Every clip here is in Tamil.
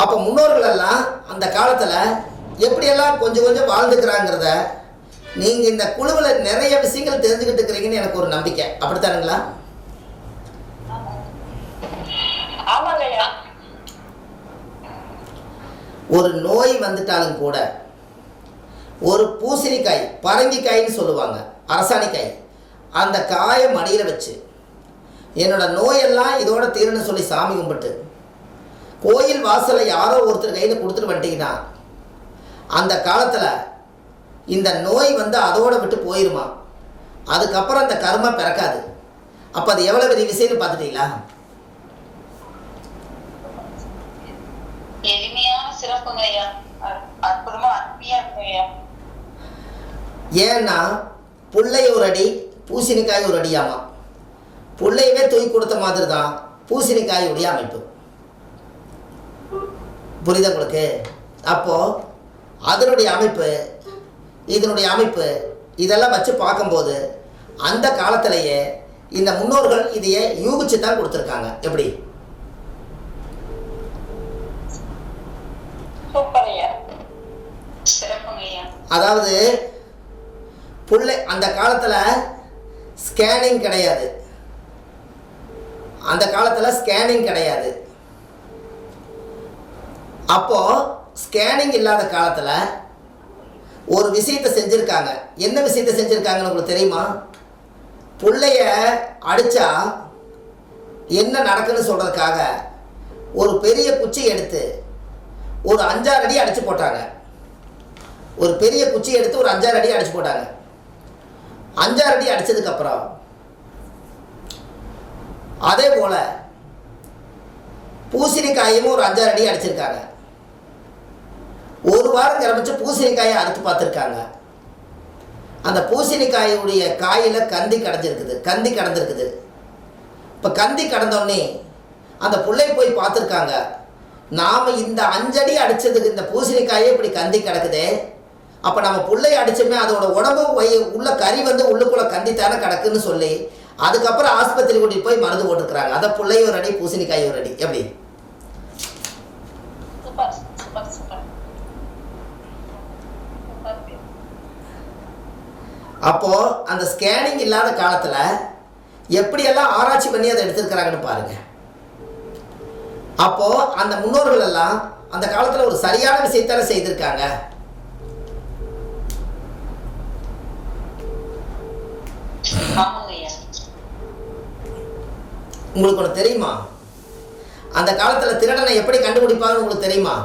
அப்போ முன்னோர்கள் எல்லாம் அந்த காலத்தில் எப்படியெல்லாம் கொஞ்சம் கொஞ்சம் வாழ்ந்துக்கிறாங்கிறத நீங்கள் இந்த குழுவில் நிறைய விஷயங்கள் தெரிஞ்சுக்கிட்டு இருக்கிறீங்கன்னு எனக்கு ஒரு நம்பிக்கை. அப்படித்தானுங்களா? ஒரு நோய் வந்துட்டாலும் கூட ஒரு பூசணிக்காய், பரங்கிக்காய்ன்னு சொல்லுவாங்க, அரசாணிக்காய், அந்த காயை மடியில் வச்சு என்னோட நோயெல்லாம் இதோட தீரணும்னு சொல்லி சாமி கும்பிட்டு கோயில் வாசலில் யாரோ ஒருத்தர் கையில் கொடுத்துட்டு வந்துட்டீங்கன்னா அந்த காலத்தில் இந்த நோய் வந்து அதோட விட்டு போயிருமா. அதுக்கப்புறம் அந்த கர்மா பிறக்காது. அப்போ அது எவ்வளோ பெரிய விஷயம்னு பார்த்துட்டீங்களா? ஏன்னா புள்ளை ஒரு அடி பூசணிக்காய் ஒரு அடியாமா. புள்ளையவே தூக்கி கொடுத்த மாதிரி தான் பூசணிக்காயுடைய அமைப்பு. புரியுதா உங்களுக்கு? அப்போது அதனுடைய அமைப்பு, இதனுடைய அமைப்பு, இதெல்லாம் வச்சு பார்க்கும்போது அந்த காலத்திலேயே இந்த முன்னோர்கள் இதையே யூகிச்சு தான் கொடுத்துருக்காங்க. எப்படி? அதாவது புள்ளை அந்த காலத்தில் ஸ்கேனிங் கிடையாது. அந்த காலத்தில் ஸ்கேனிங் கிடையாது. அப்போது ஸ்கேனிங் இல்லாத காலத்தில் ஒரு விஷயத்தை செஞ்சுருக்காங்க. என்ன விஷயத்தை செஞ்சுருக்காங்கன்னு உங்களுக்கு தெரியுமா? புள்ளைய அடித்தா என்ன நடக்குன்னு சொல்கிறதுக்காக ஒரு பெரிய குச்சி எடுத்து ஒரு 5-6 அடி அடித்து போட்டாங்க. ஒரு பெரிய குச்சி எடுத்து ஒரு 5-6 அடி அடித்து போட்டாங்க. 5-6 அடி அடித்ததுக்கப்புறம் அதே போல் பூசணிக்காயும் ஒரு 5-6 அடி அடிச்சிருக்காங்க. ஒரு வாரம் கிளம்பிச்சு பூசணிக்காயை அறுத்து பார்த்துருக்காங்க. அந்த பூசணிக்காயுடைய காயில் கந்தி கடந்திருக்குது. இப்போ கந்தி கடந்தோடனே அந்த பிள்ளை போய் பார்த்துருக்காங்க. நாம் இந்த 5 அடி அடித்ததுக்கு இந்த பூசணிக்காயே இப்படி கந்தி கிடக்குதே, அப்போ நம்ம பிள்ளைய அடித்தோமே அதோட உடம்பு உள்ள கறி வந்து உள்ளுக்குள்ளே கந்தித்தானே கிடக்குன்னு சொல்லி அதுக்கப்புறம் ஆஸ்பத்திரி கூட்டிகிட்டு போய் மருந்து போட்டுருக்குறாங்க. அதை பிள்ளை ஒரு அடி பூசணிக்காய் ஒரு அடி. எப்படி? அப்போது அந்த ஸ்கேனிங் இல்லாத காலத்தில் எப்படியெல்லாம் ஆராய்ச்சி பண்ணி அதை எடுத்துருக்கிறாங்கன்னு பாருங்கள். அப்போது அந்த முன்னோர்கள் எல்லாம் அந்த காலத்தில் ஒரு சரியான விஷயத்தால செய்திருக்காங்க. உங்களுக்கு ஒன்று தெரியுமா? அந்த காலத்தில் திருடனை எப்படி கண்டுபிடிப்பாங்கன்னு உங்களுக்கு தெரியுமா?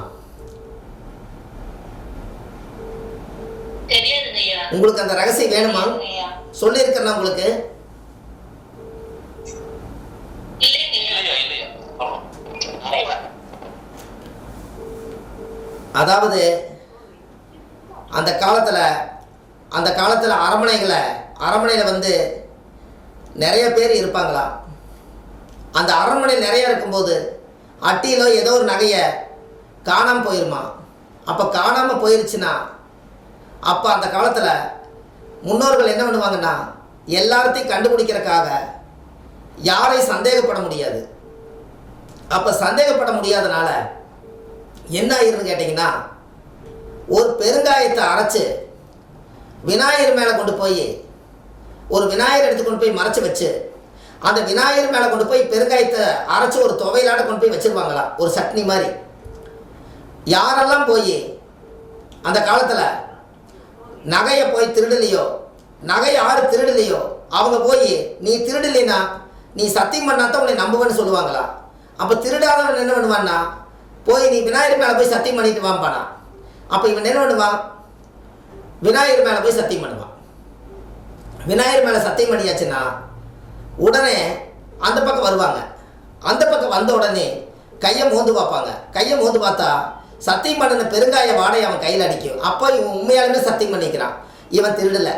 உங்களுக்கு அந்த ரகசியம் வேணுமா? சொல்லியிருக்கிறேன் உங்களுக்கு. அதாவது அந்த காலத்தில் அரண்மனையில் வந்து நிறைய பேர் இருப்பாங்களா. அந்த அரண்மனை நிறைய இருக்கும்போது அட்டியிலோ ஏதோ ஒரு நகையை காணாமல் போயிருமா. அப்போ காணாமல் போயிருச்சுன்னா அப்போ அந்த காலத்தில் முன்னோர்கள் என்ன பண்ணுவாங்கன்னா எல்லாத்தையும் கண்டுபிடிக்கிறதுக்காக யாரையும் சந்தேகப்பட முடியாது. அப்போ சந்தேகப்பட முடியாதனால என்ன ஆயிருன்னு கேட்டிங்கன்னா ஒரு பெருங்காயத்தை அரைச்சி விநாயகர் மேலே கொண்டு போய் ஒரு விநாயகர் எடுத்து கொண்டு போய் மறைச்சி வச்சு அந்த விநாயகர் மேலே கொண்டு போய் பெருங்காயத்தை அரைச்சி ஒரு துவையிலாட கொண்டு போய் வச்சுருவாங்களாம், ஒரு சட்னி மாதிரி. யாரெல்லாம் போய் அந்த காலத்தில் நகையை போய் திருடலையோ, நகை யார் திருடலையோ அவங்க போய் நீ திருடலைன்னா நீ சத்தியம் பண்ணாதான் உன்னை நம்புவேன்னு சொல்லுவாங்களா. அப்போ திருடாதவன் என்ன பண்ணுவான்னா போய் நீ விநாயகர் மேலே போய் சத்தியம் பண்ணிட்டு வாம்பானா. அப்போ இவன் என்ன பண்ணுவான்? விநாயகர் மேலே போய் சத்தியம் பண்ணுவான். விநாயகர் மேலே சத்தியம் பண்ணியாச்சுன்னா உடனே அந்த பக்கம் வருவாங்க. அந்த பக்கம் வந்த உடனே கையை மோந்து பார்ப்பாங்க. கையை மோந்து பார்த்தா சத்தியம் பண்ணின பெருங்காய வாடை அவன் கையில் அடிக்கும். அப்போ இவன் உண்மையாலுமே சத்தியம் பண்ணிக்கிறான், இவன் திருடலை.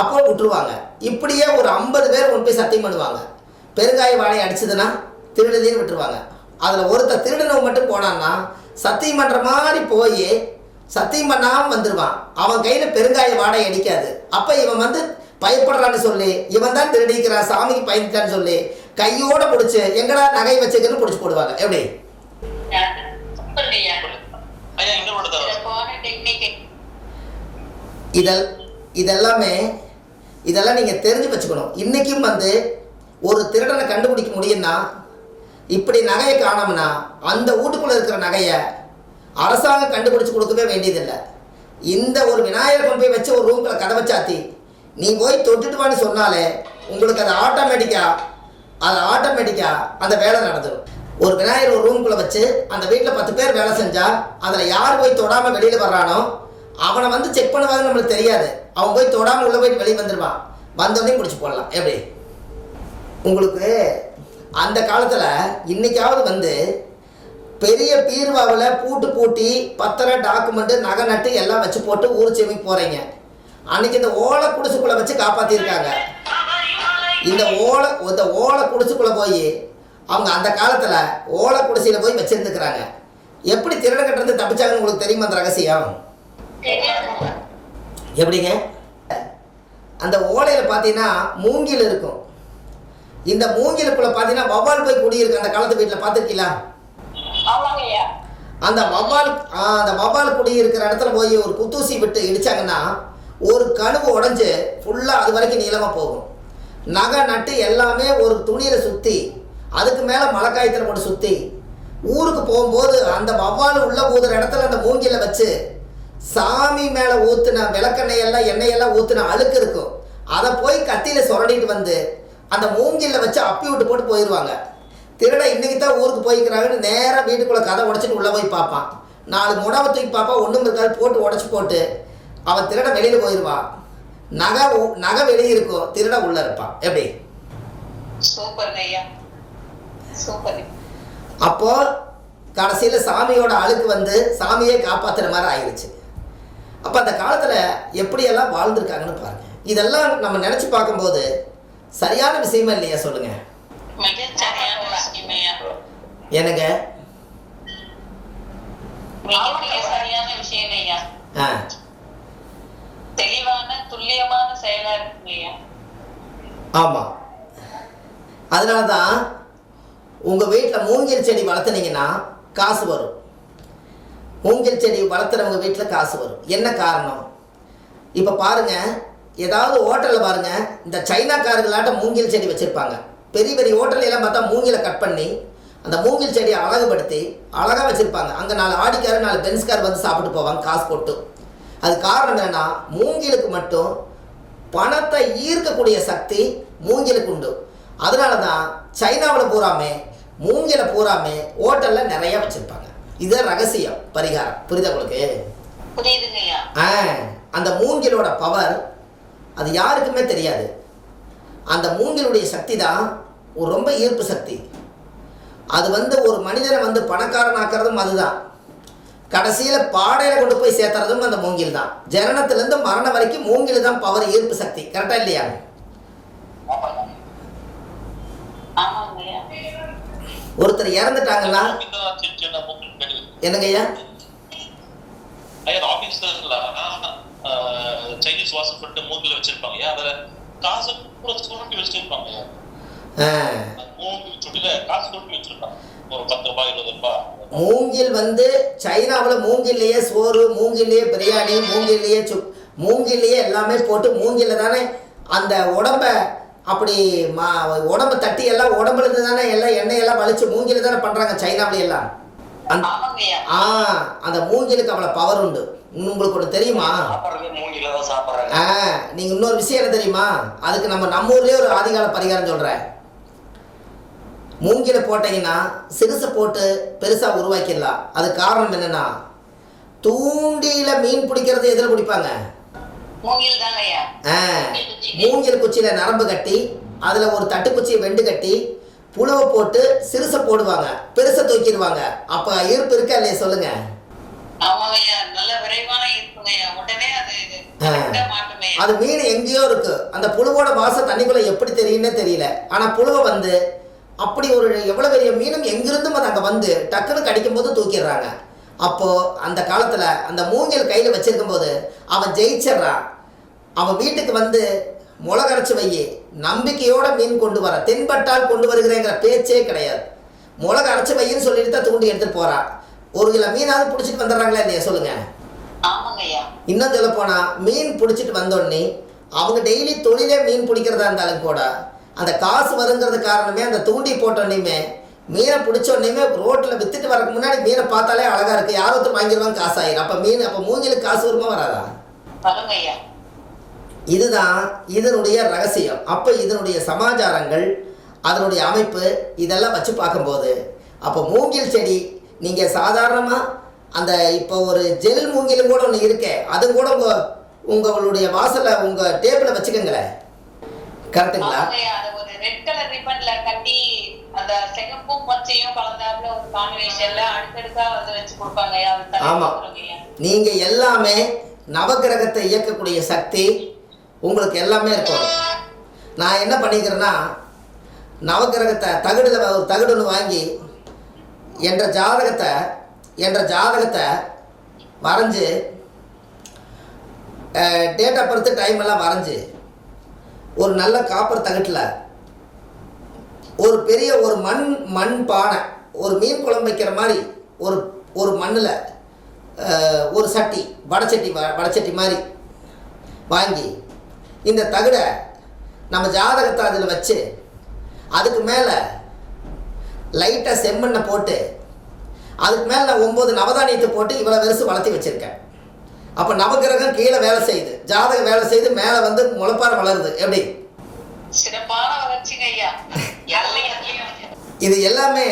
அப்போ விட்டுருவாங்க. இப்படியே ஒரு 50 பேர் கொண்டு போய் சத்தியம் பண்ணுவாங்க. பெருங்காய வாடை அடிச்சதுன்னா திருடுதேன்னு விட்டுருவாங்க. அதில் ஒருத்தர் திருடனவன் மட்டும் போனான்னா சத்தியம் பண்ணுற மாதிரி போய் சத்தியம் பண்ணாமல் வந்துடுவான். அவன் கையில் பெருங்காய வாடை அடிக்காது. அப்போ இவன் வந்து பயப்படுறான்னு சொல்லி இவன் தான் திருடிக்கிறான், சாமிக்கு பயந்துட்டான்னு சொல்லி கையோடு பிடிச்சி எங்கடா நகை வச்சுக்கன்னு பிடிச்சி போடுவாங்க. எப்படி? இதெல்லாம் நீங்கள் தெரிஞ்சு வச்சுக்கணும். இன்றைக்கும் வந்து ஒரு திருடனை கண்டுபிடிக்க முடியும்னா, இப்படி நகையை காணோம்னா அந்த வீட்டுக்குள்ளே இருக்கிற நகையை அரசாங்கம் கண்டுபிடிச்சி கொடுக்கவே வேண்டியதில்லை. இந்த ஒரு விநாயகர் கொண்டு போய் வச்சு ஒரு ரூம்குள்ளே கதவை சாத்தி நீ போய் தொட்டுட்டுவான்னு சொன்னாலே உங்களுக்கு அது ஆட்டோமேட்டிக்காக அந்த வேலை நடந்துடும். ஒரு விநாயகர் ஒரு ரூம்குள்ளே வச்சு அந்த வீட்டில் 10 பேர் வேலை செஞ்சால் அதில் யார் போய் தொடாமல் வெளியில் வர்றானோ அவனை வந்து செக் பண்ணுவாங்கன்னு நம்மளுக்கு தெரியாது. அவன் போய் தொடாமல் உள்ளே போயிட்டு வெளியே வந்துடுவான். வந்தோடனே பிடிச்சி போடலாம். எப்படி உங்களுக்கு அந்த காலத்தில் இன்றைக்காவது வந்து பெரிய பீர்வாவில் பூட்டி பத்திர டாக்குமெண்ட்டு நகை நட்டு எல்லாம் வச்சு போட்டு ஊர் செவிக்கு போகிறீங்க. அன்றைக்கி இந்த ஓலை குடிசுக்குள்ளே வச்சு காப்பாற்றிருக்காங்க. இந்த ஓலை குடிசுக்குள்ளே போய் அவங்க அந்த காலத்தில் ஓலை குடிசையில் போய் வச்சுருந்துக்கிறாங்க. எப்படி திருடன் கட்டுறது தப்பிச்சாங்கன்னு உங்களுக்கு தெரியுமா அந்த ரகசியம்? எப்படிங்க? அந்த ஓலையில் பார்த்தீங்கன்னா மூங்கில் இருக்கும். இந்த மூங்கிலுக்குள்ளே பார்த்தீங்கன்னா வவ்வால் போய் குடியிருக்கு. அந்த காலத்து வீட்டில் பார்த்துருக்கீங்களா? அந்த வவ்வால் குடி இருக்கிற இடத்துல போய் ஒரு குத்தூசி விட்டு இடிச்சாங்கன்னா ஒரு கணுவு உடஞ்சி ஃபுல்லாக அது வரைக்கும் நீளமாக போகும். நகை நட்டு எல்லாமே ஒரு துணியில் சுற்றி அதுக்கு மேலே மழைக்காயத்தில் போட்டு சுற்றி ஊருக்கு போகும்போது அந்த வவ்வால் உள்ள ஊதுற இடத்துல அந்த மூங்கில வச்சு சாமி மேலே ஊற்றுன விளக்கெண்ணெயெல்லாம் எண்ணெயெல்லாம் ஊற்றுன அழுக்கு இருக்கும். அதை போய் கத்தியில் சுரண்டிட்டு வந்து அந்த மூங்கில வச்சு அப்பி விட்டு போட்டு போயிடுவாங்க. திருட இன்றைக்கி தான் ஊருக்கு போய்க்கிறாங்கன்னு நேராக வீட்டுக்குள்ளே கதை உடச்சிட்டு உள்ளே போய் பார்ப்பான். 4 முடாவை தூக்கி பார்ப்பான். ஒன்றும் இருக்காது. போட்டு உடச்சி போட்டு அவன் திருட வெளியில் போயிடுவான். நகை வெளியே இருக்கும். திருட உள்ளே இருப்பான். எப்படி? அப்போ கடைசியில் சாமியோட அழுக்கு வந்து சாமியே காப்பாற்றுற மாதிரி ஆயிடுச்சு. அப்போ அந்த காலத்தில் எப்படியெல்லாம் வாழ்ந்துருக்காங்கன்னு பாருங்க. இதெல்லாம் நம்ம நினச்சி பார்க்கும்போது சரியான விஷயமா இல்லையா? சொல்லுங்க. என்னங்க? சரியான விஷயம். தெளிவான துல்லியமான செயலா இருக்கு. ஆமா. அதனாலதான் உங்க வீட்டில் மூங்கில் செடி வளர்த்துனீங்கன்னா காசு வரும். மூங்கில் செடி வளர்த்துறவங்க வீட்டில் காசு வரும். என்ன காரணம்? இப்போ பாருங்க, ஏதாவது ஹோட்டலில் பாருங்க, இந்த சைனாக்காரர்களாட்ட மூங்கில் செடி வச்சுருப்பாங்க. பெரிய பெரிய ஹோட்டல்லாம் பார்த்தா மூங்கிலை கட் பண்ணி அந்த மூங்கில் செடியை அழகுபடுத்தி அழகாக வச்சுருப்பாங்க. அங்கே 4 ஆடிக்கார் 4 பென்ஸ்கார் வந்து சாப்பிட்டு போவாங்க காசு போட்டு. அது காரணம் என்னென்னா, மூங்கிலுக்கு மட்டும் பணத்தை ஈர்க்கக்கூடிய சக்தி மூங்கிலுக்கு உண்டு. அதனால தான் சைனாவில் மூங்கிலை ஹோட்டலில் நிறையா வச்சுருப்பாங்க. இதுதான் ரகசியம், பரிகாரம். புரியுதா உங்களுக்கு? அந்த மூங்கிலோட பவர் அது யாருக்குமே தெரியாது. அந்த மூங்கிலுடைய சக்தி தான் ஒரு ரொம்ப ஈர்ப்பு சக்தி. அது வந்து ஒரு மனிதனை வந்து பணக்காரன் ஆக்கிறதும் அதுதான். கடைசியில் பாடையில் கொண்டு போய் சேர்த்துறதும் அந்த மூங்கில் தான். ஜனனத்திலேருந்து மரணம் வரைக்கும் மூங்கில் தான் பவர், ஈர்ப்பு சக்தி. கரெக்டா இல்லையா? ஒருத்தர் இறந்துட்டாங்கன்னா என்னங்கய்யா? சைனீஸ் வாசம் போட்டு மூங்கில வச்சிருப்பாங்க. அதுல காசு கூட சுருட்டி வச்சிருப்பாங்க. காசு சுருட்டி வச்சிருப்பாங்க. ஒரு 10 ரூபாய் 20 ரூபாய். மூங்கில் வந்து சைனாவில் மூங்கிலேயே சோறு, மூங்கிலேயே பிரியாணி, மூங்கிலேயே எல்லாமே போட்டு மூங்கில தானே அந்த உடம்ப அப்படி உடம்பு தட்டி எல்லாம் உடம்புல இருந்து தானே எல்லாம் எண்ணெயெல்லாம் வலிச்சு மூங்கில தானே பண்ணுறாங்க சைனாவில எல்லாம். அந்த மூங்கிலுக்கு அவ்வளோ பவர் உண்டு. உங்களுக்கு ஒன்று தெரியுமா? நீங்க இன்னொரு விஷயம் என்ன தெரியுமா? அதுக்கு நம்ம ஊர்லயே ஒரு ஆதிகால பரிகாரம் சொல்றேன். மூங்கில போட்டீங்கன்னா சிறுசை போட்டு பெருசா உருவாக்கிடலாம். அது காரணம் என்னன்னா, தூண்டியில மீன் பிடிக்கிறது எதில் பிடிப்பாங்க? மூங்கில் குச்சியில நரம்பு கட்டி அதுல ஒரு தட்டுக்குச்சியை வெண்டு கட்டி புழுவை போட்டு சிறுசை போடுவாங்க, பெருசை தூக்கிடுவாங்க. அப்ப ஈர்ப்பு இருக்கா இல்லையா? சொல்லுங்க. அது மீன் எங்கேயோ இருக்கு. அந்த புழுவோட வாசம் தண்ணிக்குள்ள எப்படி தெரியும்னே தெரியல. ஆனா புழுவை வந்து அப்படி ஒரு எவ்வளவு பெரிய மீனும் எங்கிருந்தும் அது அங்க வந்து டக்குன்னு கடிக்கும் போது தூக்கிடுறாங்க. அப்போ அந்த காலத்துல அந்த மூங்கில் கையில வச்சிருக்கும் போது அவன் ஜெயிச்சிடறான். அவன் வீட்டுக்கு வந்து முளகரைச்சி வை, நம்பிக்கையோட மீன் கொண்டு வர, தென்பட்டால் கொண்டு வருகிறேங்கிற பேச்சே கிடையாது. மிளகு அரைச்சி வையின்னு சொல்லிட்டு தான் தூண்டி எடுத்துட்டு போறான். 1 கிலோ மீனாவது பிடிச்சிட்டு வந்துடுறாங்களா இல்லையா சொல்லுங்கள்? ஆமாங்க ஐயா. இன்னும் சொல்ல போனால் மீன் பிடிச்சிட்டு வந்தோடனே அவங்க டெய்லி தொழிலே மீன் பிடிக்கிறதா இருந்தாலும் கூட அந்த காசு வருங்கிறது காரணமே அந்த தூண்டி போட்டோன்னே மீனை பிடிச்சோடனே ரோட்டில் விற்றுட்டு வரக்கு முன்னாடி மீனை பார்த்தாலே அழகாக இருக்குது, யாரோ ஒருத்தர் வாங்கிடுவாங்க, காசு ஆயிரும். அப்போ மீன் அப்போ மூங்கிலுக்கு காசு வருமா வராதா? வருங்க ஐயா. இதுதான் இதனுடைய ரகசியம். அப்போ இதனுடைய சமாச்சாரங்கள், அதனுடைய அமைப்பு இதெல்லாம் வச்சு பார்க்கும்போது அப்போ மூங்கில் செடி நீங்கள் சாதாரணமாக அந்த இப்போ ஒரு ஜெல் மூங்கிலும் கூட ஒன்று இருக்கே, அது கூட உங்களுடைய வாசலில் உங்கள் டேபிளில் வச்சுக்கோங்களேன். கரெக்டுங்களா? அது ஒரு ரெட் கலர் ரிப்பன்ல கட்டி அந்த செகப்பும் பச்சையும் கலந்தாப்புல ஒரு காம்பினேஷன்ல அடுக்கடுக்கா வந்து வச்சு கொடுப்பாங்க ஐயா. ஆமாம், நீங்கள் எல்லாமே நவகிரகத்தை இயக்கக்கூடிய சக்தி உங்களுக்கு எல்லாமே இருக்கும். நான் என்ன பண்ணிக்கிறேன்னா நவகிரகத்தை தகடுல ஒரு தகடு ஒன்று வாங்கி என்ற ஜாதகத்தை வரைஞ்சி டேட் ஆஃப் பர்த் டைம் எல்லாம் வரைஞ்சி ஒரு நல்ல காப்பர் தகட்டில் ஒரு பெரிய ஒரு மண் பானை, ஒரு மீன் குழம்பு வைக்கிற மாதிரி ஒரு மண்ணில் ஒரு சட்டி வடச்சட்டி மாதிரி வாங்கி இந்த தகடை நம்ம ஜாதகத்தை அதில் வச்சு அதுக்கு மேலே லைட்டாக செம்மண்ணை போட்டு அதுக்கு மேலே நான் 9 நவதானியத்தை போட்டு இவ்வளோ வெறுசு வளர்த்தி வச்சுருக்கேன். அப்போ நவகிரகம் கீழே வேலை செய்யுது, ஜாதகம் வேலை செய்து, மேலே வந்து முளைப்பாறை வளருது. எப்படி சிறப்பான வளர்ச்சிங்க ஐயா. இது எல்லாமே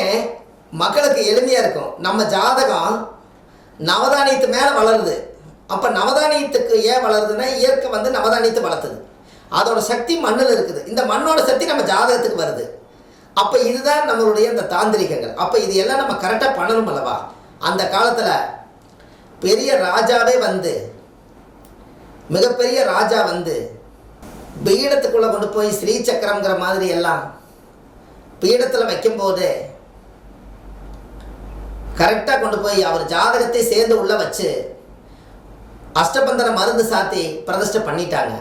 மக்களுக்கு எளிமையாக இருக்கும். நம்ம ஜாதகம் நவதானியத்து மேலே வளருது. அப்போ நவதானியத்துக்கு ஏன் வளருதுன்னா இயற்கை வந்து நவதானியத்தை வளர்த்துது, அதோட சக்தி மண்ணில் இருக்குது. இந்த மண்ணோட சக்தி நம்ம ஜாதகத்துக்கு வருது. அப்போ இதுதான் நம்மளுடைய இந்த தாந்திரிகங்கள். அப்போ இது எல்லாம் நம்ம கரெக்டாக பண்ணணும் அல்லவா? அந்த காலத்தில் பெரிய ராஜாவே வந்து, மிகப்பெரிய ராஜா வந்து பீடத்துக்குள்ளே கொண்டு போய் ஸ்ரீசக்கரங்கிற மாதிரி எல்லாம் பீடத்தில் வைக்கும்போது கரெக்டாக கொண்டு போய் அவர் ஜாதகத்தை சேர்ந்து உள்ள வச்சு அஷ்டபந்தன மருந்து சாத்தி பிரதிஷ்டை பண்ணிட்டாங்க.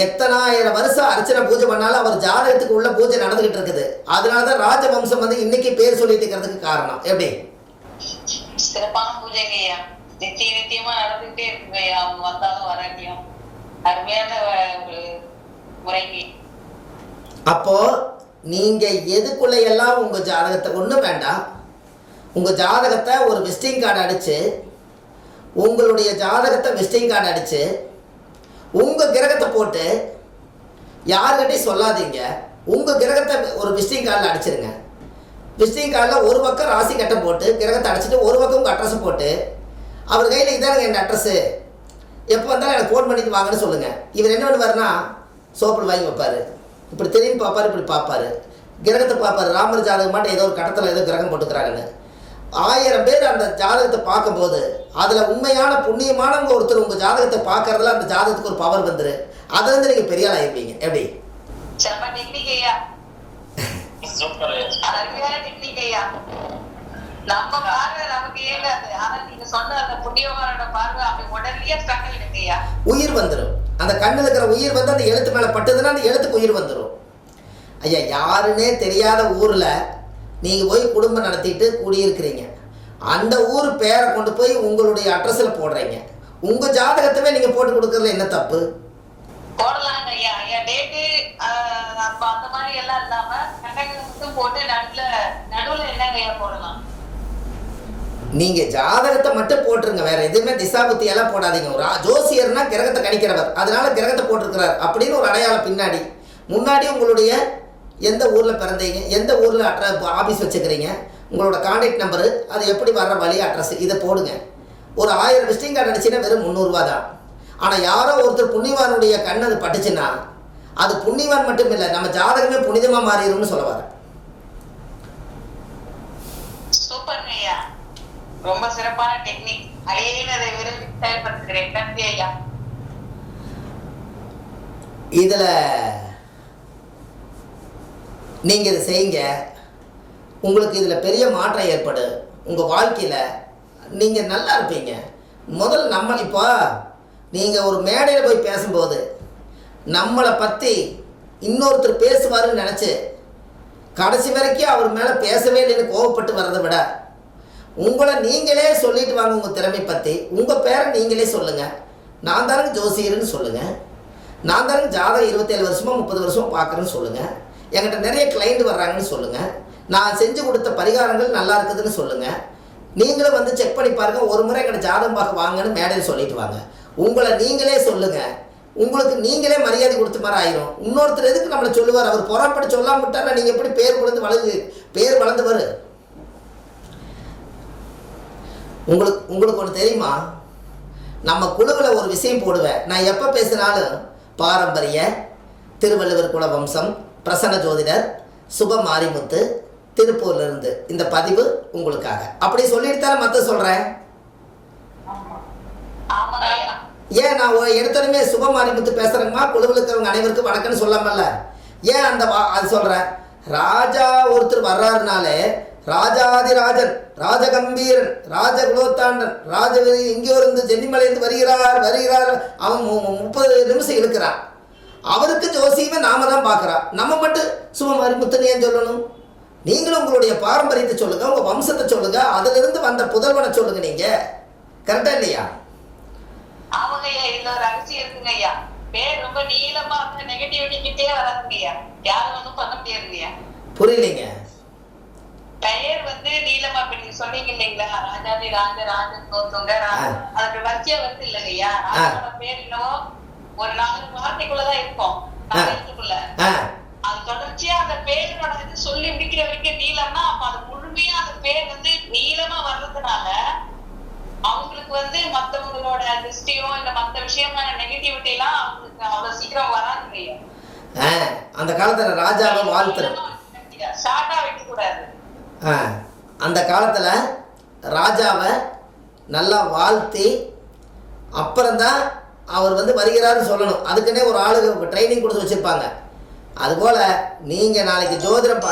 எத்தனாயிரம் வருஷம் அர்ச்சனை பூஜை பண்ணாலும் அவர் ஜாதகத்துக்கு உள்ள பூஜை நடந்துகிட்டு இருக்குது. அதனால தான் ராஜவம்சம் வந்து இன்னைக்கு பேர் சொல்லிட்டு இருக்கிறதுக்கு காரணம். எப்படி சிறப்பான பூஜைங்க ஐயா. நித்தியமா நடந்துகிட்டே இருக்குங்க ஐயா. அவங்க வந்தாலும் வராட்டியும் அருமையான ஒரு முறைக்கு. அப்போ நீங்க எதுக்குள்ள எல்லாம் உங்க ஜாதகத்தை ஒன்றும் வேண்டாம், உங்க ஜாதகத்தை ஒரு விசிட்டிங் கார்டு அடிச்சு, உங்களுடைய ஜாதகத்தை விசிட்டிங் கார்டு அடிச்சு உங்கள் கிரகத்தை போட்டு யாருக்கிட்டையும் சொல்லாதீங்க. உங்கள் கிரகத்தை ஒரு விசிட்டிங் கார்டில் அடிச்சிருங்க. விசிட்டிங் கார்டில் ஒரு பக்கம் ராசி கட்டம் போட்டு கிரகத்தை அடிச்சுட்டு ஒரு பக்கம் உங்கள் அட்ரஸை போட்டு அவர் கையில் இதானுங்க என் அட்ரஸு, எப்போ வந்தாலும் எனக்கு ஃபோன் பண்ணிட்டு வாங்கன்னு சொல்லுங்கள். இவர் என்ன பண்ணுவாருன்னா சோப்பில் வாங்கி வைப்பார், இப்படி திரும்பி பார்ப்பார், இப்படி பார்ப்பார், கிரகத்தை பார்ப்பார். ராமர் ஜாதகம் மாட்டேன் ஏதோ ஒரு கட்டத்தில் ஏதோ கிரகம் போட்டுக்கிறாங்கன்னு 1000 பேர் அந்த ஜாதகத்தை பார்க்கும்போது அதில் உண்மையான புண்ணியமானவங்க ஒருத்தர் உங்கள் ஜாதகத்தை பார்க்கறதுல அந்த ஜாதகத்துக்கு ஒரு பவர் வந்துரு. அதை வந்து நீங்கள் பெரிய ஆள் ஆகிருப்பீங்க. எப்படி உயிர் வந்துடும். அந்த கண்ணில் இருக்கிற உயிர் வந்து அந்த எழுத்து மேலே பட்டுதுன்னா அந்த எழுத்துக்கு உயிர் வந்துடும். ஐயா, யாருன்னே தெரியாத ஊரில் நீங்கள் போய் குடும்பம் நடத்திட்டு கூடியிருக்கிறீங்க. அந்த ஊர் பேரை கொண்டு போய் உங்களுடைய அட்ரஸில் போடுறீங்க. உங்கள் ஜாதகத்தவே நீங்கள் போட்டு கொடுக்கறதுல என்ன தப்பு? போடலாங்க ஐயா. ஐயா டேட்டு அந்த மாதிரி எல்லாம் இல்லாம கண்டகம் போட்டு நடுவில் என்னங்க ஐயா போடலாம்? நீங்கள் ஜாதகத்தை மட்டும் போட்டுருங்க, வேற எதுவுமே திசாபுத்தி எல்லாம் போடாதீங்க. ஒரு ஜோசியர்னா கிரகத்தை கணிக்கிறவர், அதனால கிரகத்தை போட்டிருக்கிறார் அப்படின்னு ஒரு அடையாளம் பின்னாடி. முன்னாடி உங்களுடைய எந்த ஊரில் பிறந்தீங்க, எந்த ஊரில் ஆஃபீஸ் வச்சுக்கிறீங்க, உங்களோட கான்டாக்ட் நம்பரு, அது எப்படி வர்ற வழி, அட்ரஸ், இதை போடுங்க. ஒரு 1000 விசிட்டிங் கார்டு அடிச்சுன்னா வெறும் 300 ரூபா தான். ஆனால் யாரோ ஒருத்தர் புண்ணியவானுடைய கண் அது பட்டுச்சுன்னா அது புண்ணியவான் மட்டும் இல்லை, நம்ம ஜாதகமே புனிதமாக மாறிடும்னு சொல்ல வர. சூப்பர் ஐயா, ரொம்ப சிறப்பான டெக்னிக். அதை விரும்பி செயல்படுத்துகிறேன். நன்றி ஐயா. இதில் நீங்கள் இதை செய்யுங்க, உங்களுக்கு இதில் பெரிய மாற்றம் ஏற்படும். உங்கள் வாழ்க்கையில் நீங்கள் நல்லா இருப்பீங்க. முதல்ல நம்ம இப்போ நீங்கள் ஒரு மேடையில் போய் பேசும்போது நம்மளை பற்றி இன்னொருத்தர் பேசுவாருன்னு நினச்சி கடைசி வரைக்கும் அவர் மேலே பேசவே இல்லைன்னு கோவப்பட்டு வர்றதை விட உங்களை நீங்களே சொல்லிட்டு வாங்க உங்கள் திறமை பற்றி. உங்கள் பேரை நீங்களே சொல்லுங்கள். நான் தானே ஜோசியர்னு சொல்லுங்கள். நான் தானே ஜாதகம் 27 வருஷமாக 30 வருஷமாக பார்க்குறேன்னு சொல்லுங்கள். என்கிட்ட நிறைய கிளைண்ட் வர்றாங்கன்னு சொல்லுங்கள். நான் செஞ்சு கொடுத்த பரிகாரங்கள் நல்லா இருக்குதுன்னு சொல்லுங்கள். நீங்களும் வந்து செக் பண்ணி பாருங்கள். ஒரு முறை எங்கிட்ட ஜாதகம் பார்க்க வாங்கன்னு மேடையில் சொல்லிட்டு வாங்க. உங்களை நீங்களே சொல்லுங்கள். உங்களுக்கு நீங்களே மரியாதை கொடுத்த மாதிரி ஆயிரும். இன்னொருத்தர் எதுக்கு நம்மளை சொல்லுவார்? அவர் புறப்படி சொல்லாம விட்டார்னா நீங்கள் எப்படி பேர் வளர்ந்து வரும்? உங்களுக்கு ஒன்று தெரியுமா? நம்ம குழுவில் ஒரு விஷயம் போடுவேன். நான் எப்போ பேசினாலும் பாரம்பரிய, திருவள்ளுவர் குல வம்சம், பிரசன்ன ஜோதிடர், சுப மாரிமுத்து, திருப்பூர்லேருந்து இந்த பதிவு உங்களுக்காக அப்படி சொல்லிட்டு தானே மற்ற சொல்கிறேன். ஏன் நான் எடுத்தோடனே சுப மாரிமுத்து பேசுகிறேங்கம்மா, குழுவில் இருக்கிறவங்க அனைவருக்கும் வணக்கம்னு சொல்லாமல்ல? ஏன் அது சொல்கிறேன்? ராஜா ஒருத்தர் வர்றாருனாலே ராஜாதிராஜன், ராஜகம்பீரன், ராஜகுலோத்தாண்டன், ராஜவதி இங்கேயோ இருந்து சென்னிமலையிலிருந்து வருகிறார். அவன் 30 நிமிஷம் இழுக்கிறான். அவருக்கு ஜோசியமே நாம தான் பார்க்குறான். நம்ம மட்டும் சுபமாரிமுத்துன்னு ஏன் சொல்லணும்? நீங்களும் உங்களுடைய பாரம்பரியத்தை சொல்லுங்கள், உங்கள் வம்சத்தை சொல்லுங்கள், அதிலிருந்து வந்த புதல்வனை சொல்லுங்கள். நீங்கள் கரெக்டாக இல்லையா? ஆமாங்க ஐயா, இதுல ஒரு ரகசியம் இருக்குங்க ஐயா. பேர் ரொம்ப நீளமா நெகட்டிவிட்டி கிட்டே வராதுங்க ஐயா. யாரும் ஒன்றும் பண்ண முடியாதுங்கய்யா. புரியலைங்க. பெயர் வந்து நீளமா இப்ப நீங்க சொன்னீங்க இல்லைங்களா, ராஜாதி ராஜன் தோத்துங்க, அதுக்கு வரிசையா வந்து இல்லைங்க ஐயா. ராஜாவோட பேர் என்னவோ ஒரு 4 வார்த்தைக்குள்ளதான் இருக்கும், 4 எழுத்துக்குள்ள. அது தொடர்ச்சியா அந்த பேரோட இது சொல்லி முடிக்கிற வரைக்கும் நீளம்னா, அப்ப அது முழுமையா அந்த பேர் வந்து நீளமா வர்றதுனால அவங்களுக்கு வந்து மத்தவங்களோட திருஷ்டியோ இல்ல மத்த விஷயமான நெகட்டிவிட்டி எல்லாம் அவங்களுக்கு அவ்வளவு சீக்கிரம் வராதுங்க ஐயா. அந்த காலத்துல ராஜாவை வாழ்த்து ஷார்ட்டா வைக்க கூடாது. அந்த காலத்துல ராஜாவை நல்லா வாழ்த்தி அப்புறம்தான் அவர் வந்து வருகிறாருன்னு சொல்லணும். அதுக்குன்னே ஒரு ஆளுக்கு ட்ரைனிங் கொடுத்து வச்சிருப்பாங்க. அதுபோல் நீங்கள் நாளைக்கு ஜோதிடம்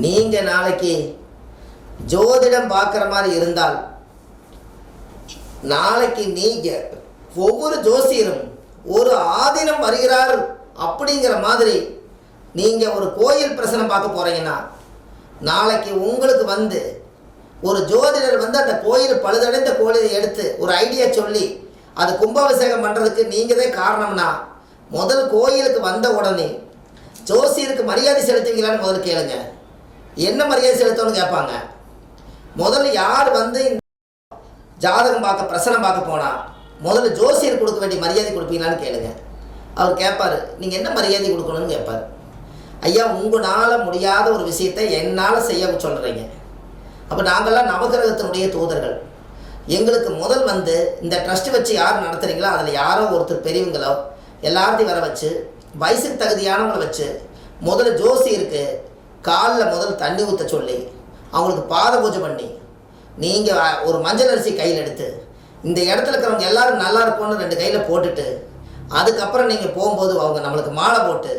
நீங்கள் நாளைக்கு ஜோதிடம் பார்க்குற மாதிரி இருந்தால், நாளைக்கு நீங்கள் ஒவ்வொரு ஜோசியரும் ஒரு ஆதீனம் வருகிறார் அப்படிங்கிற மாதிரி நீங்கள் ஒரு கோயில் பிரசனம் பார்க்க போகிறீங்கன்னா, நாளைக்கு உங்களுக்கு வந்து ஒரு ஜோதிடர் வந்து அந்த கோயில் பழுதடைந்த கோயிலை எடுத்து ஒரு ஐடியா சொல்லி அது கும்பாபிஷேகம் பண்ணுறதுக்கு நீங்கள் தான் காரணம்னா, முதல் கோயிலுக்கு வந்த உடனே ஜோசியருக்கு மரியாதை செலுத்துவீங்களான்னு முதல்ல கேளுங்க. என்ன மரியாதை செலுத்தணும்னு கேட்பாங்க. முதல்ல யார் வந்து ஜாதகம் பார்க்க பிரசனம் பார்க்க போனால் முதல்ல ஜோசியர் கொடுக்க வேண்டிய மரியாதை கொடுப்பீங்களான்னு கேளுங்க. அவர் கேட்பார், நீங்கள் என்ன மரியாதை கொடுக்கணும்னு கேட்பார். ஐயா, உங்களால் முடியாத ஒரு விஷயத்தை என்னால் செய்ய சொல்கிறீங்க. அப்போ நாங்கள்லாம் நவகிரகத்தினுடைய தூதர்கள். எங்களுக்கு முதல் வந்து இந்த ட்ரஸ்ட் வச்சு யார் நடத்துகிறீங்களோ அதில் யாரோ ஒருத்தர் பெரியவங்களோ எல்லாத்தையும் வர வச்சு வயசுக்கு தகுதியானவங்களை வச்சு முதல்ல ஜோசியருக்கு காலில் முதல் தண்ணி ஊற்ற சொல்லி அவங்களுக்கு பாத பூஜை பண்ணி, நீங்கள் ஒரு மஞ்சள் அரிசி கையில் எடுத்து இந்த இடத்துல இருக்கிறவங்க எல்லோரும் நல்லா இருக்கும்னு 2 கையில் போட்டுட்டு, அதுக்கப்புறம் நீங்கள் போகும்போது அவங்க நம்மளுக்கு மாலை போட்டு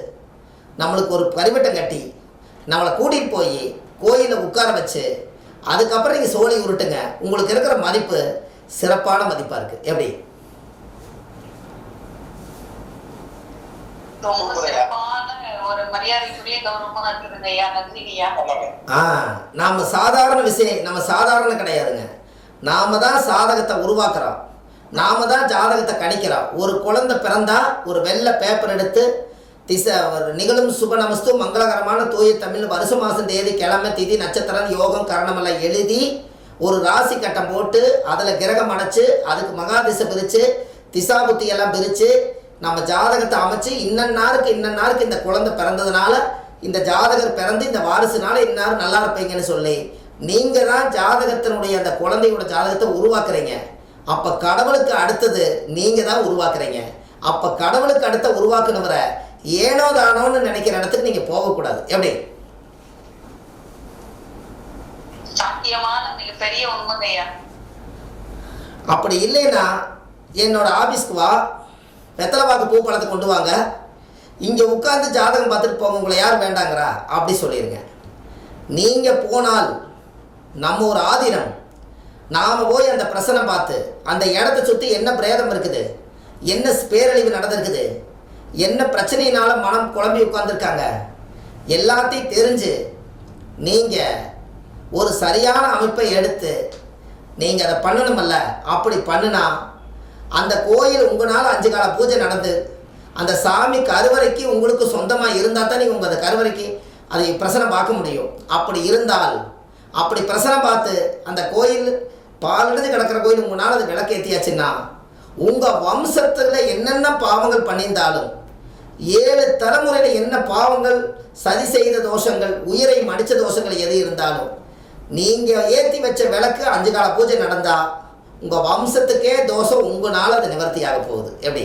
நம்மளுக்கு ஒரு பரிவட்டம் கட்டி நம்மளை கூட்டிகிட்டு போய் கோயிலில் உட்கார வச்சு அதுக்கப்புறம் நீங்கள் சோழி உருட்டுங்க. உங்களுக்கு இருக்கிற மதிப்பு சிறப்பான மதிப்பாக இருக்குது. எப்படி? நாம் சாதாரண விஷயம், நம்ம சாதாரண கிடையாதுங்க. நாம தான் சாதகத்தை உருவாக்குறோம், நாம தான் ஜாதகத்தை கணிக்கிறோம். ஒரு குழந்தை பிறந்தா ஒரு வெள்ளை பேப்பர் எடுத்து நிகழும் சுப நமஸ்து மங்களகரமான தூய தமிழ் வருஷ மாதம் தேதி கிழமை திதி நட்சத்திரம் யோகம் கரணமெல்லாம் எழுதி ஒரு ராசி கட்டம் போட்டு அதில் கிரகம் அடைச்சு அதுக்கு மகாதிசை பிரித்து திசாபுத்தி எல்லாம் பிரித்து நம்ம ஜாதகத்தை அமைச்சு இன்னன்னாருக்கு இந்த குழந்தை பிறந்ததுனால இந்த ஜாதகர் பிறந்து இந்த வாரிசுனால இன்னாரும் நல்லா இருப்பீங்கன்னு சொல்லி நீங்கள் தான் ஜாதகத்தினுடைய அந்த குழந்தையோட ஜாதகத்தை உருவாக்குறீங்க. அப்போ கடவுளுக்கு அடுத்தது நீங்கள் தான் உருவாக்குறீங்க. அப்போ கடவுளுக்கு அடுத்த உருவாக்குனவரை ஏனோ தானோன்னு நினைக்கிற இடத்துக்கு நீங்கள் போகக்கூடாது. எப்படி? பெரிய உண்மையா? அப்படி இல்லைன்னா என்னோட ஆஃபீஸ்க்கு வா, வெத்தலைவாக்கு பூ பழத்தை கொண்டு வாங்க, இங்கே உட்காந்து ஜாதகம் பார்த்துட்டு போங்க, உங்களை யார் வேண்டாங்கிறா அப்படி சொல்லிடுங்க. நீங்கள் போனால் நம்ம ஒரு ஆதீனம், நாம் போய் அந்த பிரசனை பார்த்து அந்த இடத்த சுற்றி என்ன பிரேதம் இருக்குது, என்ன பேரழிவு நடந்திருக்குது, என்ன பிரச்சனையினால மனம் குழம்பி உட்கார்ந்துருக்காங்க எல்லாத்தையும் தெரிஞ்சு நீங்கள் ஒரு சரியான அமைப்பை எடுத்து நீங்கள் அதை பண்ணணுமல்ல. அப்படி பண்ணுனா அந்த கோயில் உங்களால் 5 கால பூஜை நடந்து அந்த சாமி கருவறைக்கு உங்களுக்கு சொந்தமாக இருந்தால் தான் நீங்கள் உங்கள் அந்த கருவறைக்கு அதை பிரசனம் பார்க்க முடியும். அப்படி இருந்தால் அப்படி பிரசனம் பார்த்து அந்த கோயில் பாலடைஞ்சு கிடக்கிற கோயில் உங்களால் அது விளக்கேற்றியாச்சுன்னா உங்கள் வம்சத்தில் என்னென்ன பாவங்கள் பண்ணியிருந்தாலும் 7 தலைமுறையில் என்ன பாவங்கள் சதி செய்த தோஷங்கள் உயிரை மடித்த தோஷங்கள் எது இருந்தாலும் நீங்கள் ஏற்றி வச்ச விளக்கு 5 கால பூஜை நடந்தால் உங்கள் வம்சத்துக்கே தோஷம் உங்களால் அது நிவர்த்தியாக போகுது. எப்படி?